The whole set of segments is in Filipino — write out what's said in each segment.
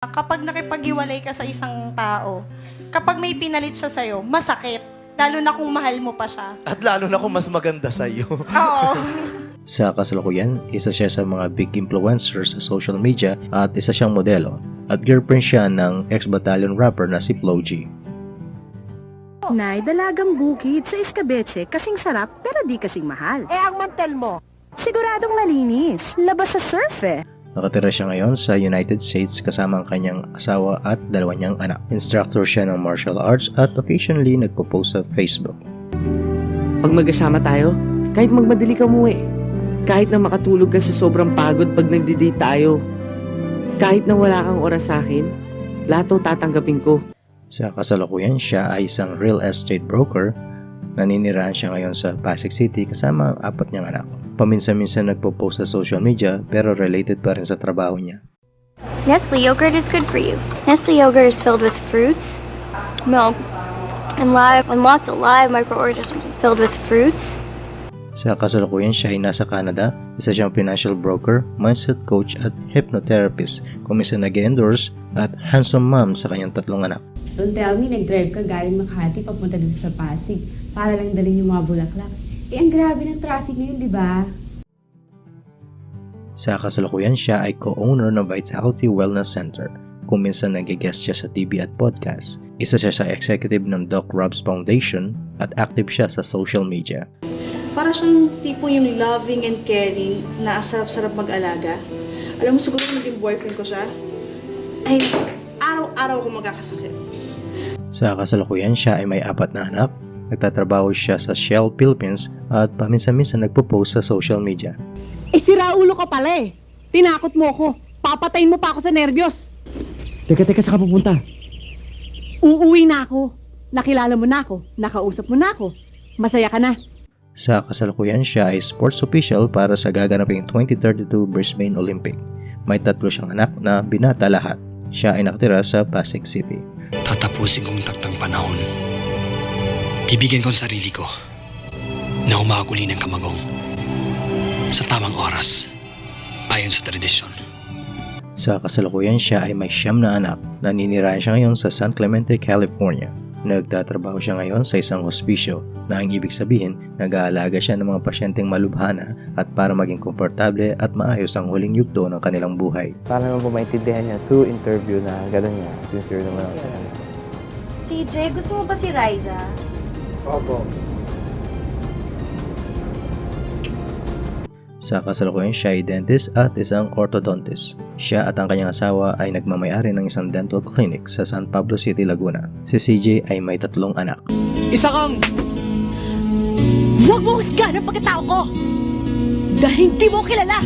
Kapag nakipag-iwalay ka sa isang tao, kapag may pinalit siya sa'yo, masakit. Lalo na kung mahal mo pa siya. At lalo na kung mas maganda sa'yo. Oo. Sa kasalukuyan, isa siya sa mga big influencers sa social media at isa siyang modelo. At girlfriend siya ng ex-battalion rapper na si Flo G. Nay, dalagang bukid sa Escabeche, kasing sarap pero di kasing mahal. Ang mantel mo. Siguradong malinis, labas sa surf eh. Nakatira siya ngayon sa United States kasama ang kanyang asawa at dalawa niyang anak. Instructor siya ng martial arts at occasionally nagpo-post sa Facebook. Pag magkasama tayo, kahit magmadali ka umuwi, kahit na makatulog ka sa sobrang pagod pag nagdi-date tayo, kahit na wala kang oras sa akin, lahat to tatanggapin ko. Sa kasalukuyan, siya ay isang real estate broker. Naninirahan siya ngayon sa Pasig City kasama ang 4 niyang anak. Paminsan-minsan nagpo-post sa social media pero related pa rin sa trabaho niya. Nestle yogurt is good for you. Nestle yogurt is filled with fruits, milk, and lots of live microorganisms filled with fruits. Sa kasalukuyan, siya ay nasa Canada. Isa siyang financial broker, mindset coach at hypnotherapist. Kuminsan nag-endorse at handsome mom sa kanyang 3 anak. Don't tell me, nag-drive ka galing Makati papunta dito sa Pasig para lang dalhin yung mga bulaklak. Ang grabe ng traffic ngayon, di ba? Sa kasalukuyan, siya ay co-owner ng Vitality Wellness Center. Kuminsan nag-guest siya sa TV at podcast. Isa siya sa executive ng Doc Robs Foundation at active siya sa social media. Para siyang tipo yung loving and caring na asarap-sarap mag-alaga. Alam mo, siguro naging boyfriend ko siya. Ay, araw-araw ko magkakasakit. Sa kasalukuyan, siya ay may 4 na anak. Nagtatrabaho siya sa Shell Philippines at paminsan-minsan nagpo-post sa social media. Sira ulo ka pala eh. Tinakot mo ako. Papatayin mo pa ako sa nervyos. Teka, saan ka pupunta? Uuwi na ako. Nakilala mo na ako. Nakausap mo na ako. Masaya ka na. Sa kasalukuyan, siya ay sports official para sa gaganaping 2032 Brisbane Olympic. May 3 siyang anak na binata lahat. Siya ay nakatira sa Pasig City. Tatapusin kong taktang panahon. Bibigyan ko ang sarili ko na humakuli ng kamagong sa tamang oras ayon sa tradisyon. Sa kasalukuyan, siya ay may 9 na anak. Naninirahan siya ngayon sa San Clemente, California. Nagtatrabaho siya ngayon sa isang hospisyo na ang ibig sabihin, nag-aalaga siya ng mga pasyenteng malubhana at para maging komportable at maayos ang huling yugto ng kanilang buhay. Sana naman po maintindihan niya through interview na gano'n niya. Sincere naman ako sa kanya. CJ, gusto mo ba si Riza? Opo. Sa kasalukuyan, siya ay dentist at isang orthodontist. Siya at ang kanyang asawa ay nagmamayari ng isang dental clinic sa San Pablo City, Laguna. Si CJ ay may 3 anak. Isa kang... Huwag mo husgahan ang pagkatao ko! Dahil hindi mo kilala!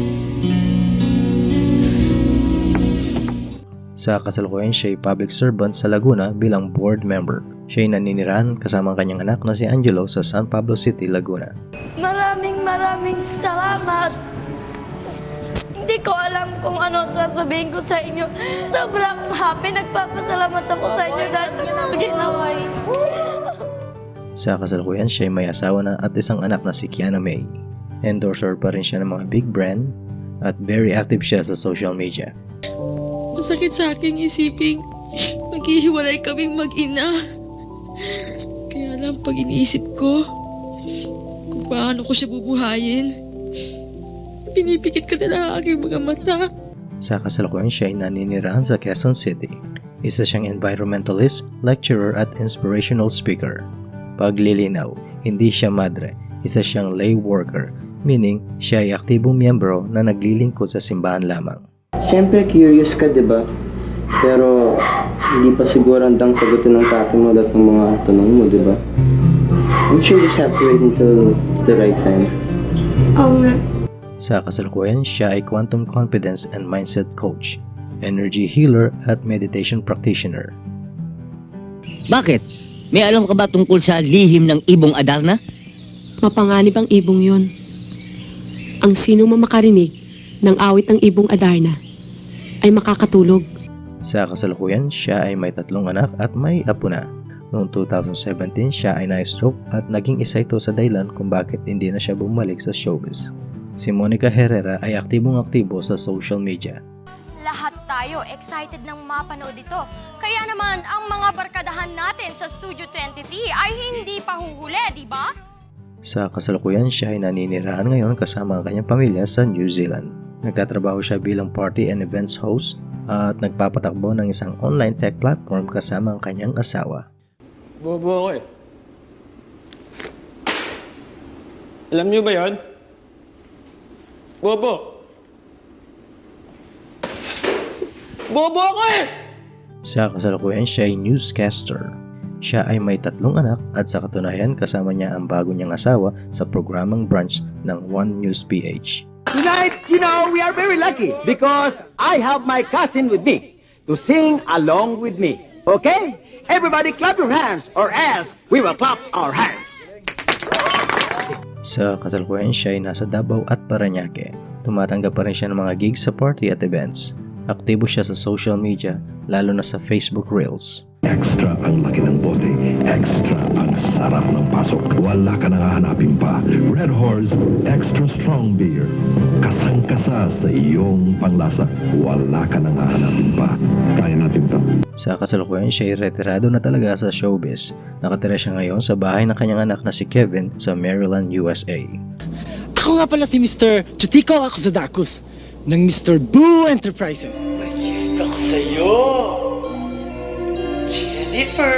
Sa kasalukuyan, siya ay public servant sa Laguna bilang board member. Siya ay naninirahan kasama ang kanyang anak na si Angelo sa San Pablo City, Laguna. Maraming salamat. Hindi ko alam kung ano sasabihin ko sa inyo. Sobrang happy. Nagpapasalamat ako sa inyo dahil sa ginawa. Sa kasalukuyan, siya ay may asawa na at isang anak na si Kiana May. Endorser pa rin siya ng mga big brand at very active siya sa social media. Masakit sa aking isiping maghihiwalay kaming mag-ina. Kaya lang pag iniisip ko kung paano ko siya bubuhayin, pinipikit ko na lang ang aking mga mata. Sa kasalukuyan, siya ay naninirahan sa Quezon City. Isa siyang environmentalist, lecturer at inspirational speaker. Paglilinaw, hindi siya madre, isa siyang lay worker, meaning siya ay aktibong miyembro na naglilingkod sa simbahan lamang. Siyempre curious ka, 'di ba? Pero hindi pa siguro handang sagutin ng tatay mo lahat ng mga tanong mo, 'di ba? I'm sure you just have to wait until it's the right time. Oo nga. Sa kasalukuyan, siya ay quantum confidence and mindset coach, energy healer at meditation practitioner. Bakit? May alam ka ba tungkol sa lihim ng ibong Adarna? Mapanganib ang ibong yon. Ang sino makarinig ng awit ng ibong Adarna ay makakatulog. Sa kasalukuyan, siya ay may 3 anak at may apo na. Noong 2017, siya ay na-stroke at naging isa ito sa dahilan kung bakit hindi na siya bumalik sa showbiz. Si Monica Herrera ay aktibong-aktibo sa social media. Lahat tayo tayo, excited nang mapanood ito. Kaya naman, ang mga barkadahan natin sa Studio 23 ay hindi pa huhuli, di ba? Sa kasalukuyan siya ay naninirahan ngayon kasama ang kanyang pamilya sa New Zealand. Nagtatrabaho siya bilang party and events host at nagpapatakbo ng isang online tech platform kasama ang kanyang asawa. Bobo ako eh. Alam niyo ba yon? Bobo! Bobo ako eh! Sa kasalukuyan siya ay newscaster. Siya ay may 3 anak at sa katunayan kasama niya ang bago niyang asawa sa programang branch ng One News PH. Tonight, we are very lucky because I have my cousin with me to sing along with me. Okay? Everybody clap your hands or else we will clap our hands. Sa kasalukuyan siya ay nasa Davao at Parañaque. Tumatanggap pa rin siya ng mga gigs sa party at events. Aktibo siya sa social media, lalo na sa Facebook Reels. Extra ang laki ng bote. Extra ang sarap ng pasok. Wala ka nang hahanapin pa. Red Horse Extra Strong Beer. Kasang-kasa sa iyong panglasa. Wala ka nang hahanapin pa. Kaya natin to. Sa kasalukuyan siya ay retirado na talaga sa showbiz. Nakatira siya ngayon sa bahay ng kanyang anak na si Kevin sa Maryland, USA. Ako nga pala si Mr. Chutico Akuzadakos ng Mr. Boo Enterprises. Mag-gift ako sa'yo! Jennifer!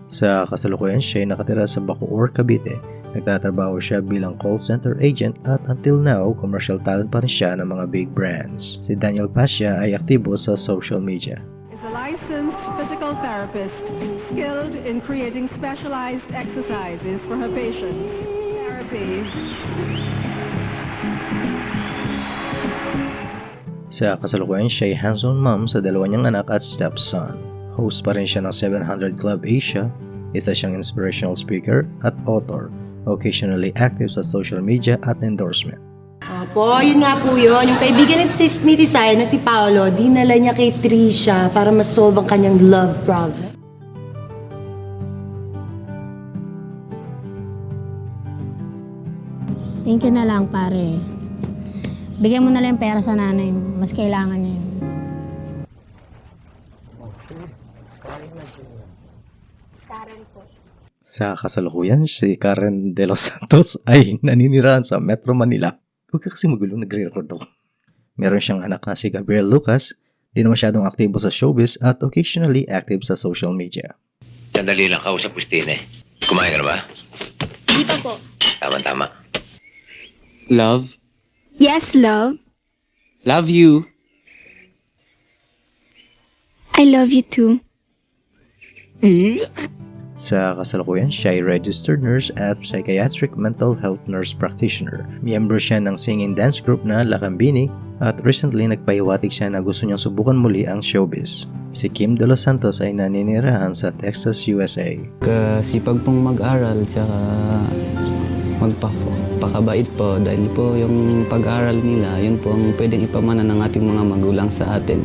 Sa kasalukuyan siya ay nakatira sa Bacoor, Cavite. Nagtatrabaho siya bilang call center agent at until now, commercial talent pa rin siya ng mga big brands. Si Daniel Pasha ay aktibo sa social media. Is a licensed physical therapist skilled in creating specialized exercises for her patients. Therapy. Sa kasalukuyan siya ay hands-on mom sa 2 niyang anak at stepson. Host pa rin siya ng 700 Club Asia, isa siyang inspirational speaker at author, occasionally active sa social media at endorsement. Opo, yun nga po yun. Yung kaibigan ni Tisay na si Paolo, dinala niya kay Trisha para ma-solve ang kanyang love problem. Thank you na lang, pare. Bigyan mo na lang yung pera sa nanay mo. Mas kailangan niya yun. Karen po. Sa kasalukuyan, si Karen De Los Santos ay naninirahan sa Metro Manila. Huwag ka kasi magulo, nagre-record ako. Meron siyang anak na si Gabriel Lucas, di na masyadong aktibo sa showbiz at occasionally active sa social media. Sandali lang, kausap Christine eh. Kumain ka na ba? Di pa po. Tama-tama. Love? Yes, love. Love you. I love you too. Sa kasalukuyan, siya ay registered nurse at psychiatric mental health nurse practitioner. Miyembro siya ng singing dance group na Lakambini at recently nagpahiwatig siya na gusto niyang subukan muli ang showbiz. Si Kim De Los Santos ay naninirahan sa Texas, USA. Kasipag pong mag-aral tsaka magpakabait po dahil po yung pag-aral nila, yun po ang pwedeng ipamana ng ating mga magulang sa atin.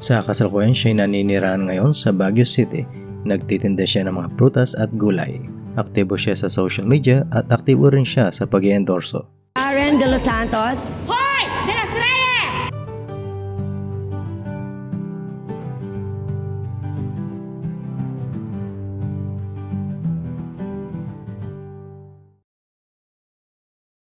Sa kasalukuyan, siya ay naninirahan ngayon sa Baguio City. Nagtitinda siya ng mga prutas at gulay. Aktibo siya sa social media at aktibo rin siya sa pag-iendorso. Karen De Los Santos. Hoy! De Las Reyes!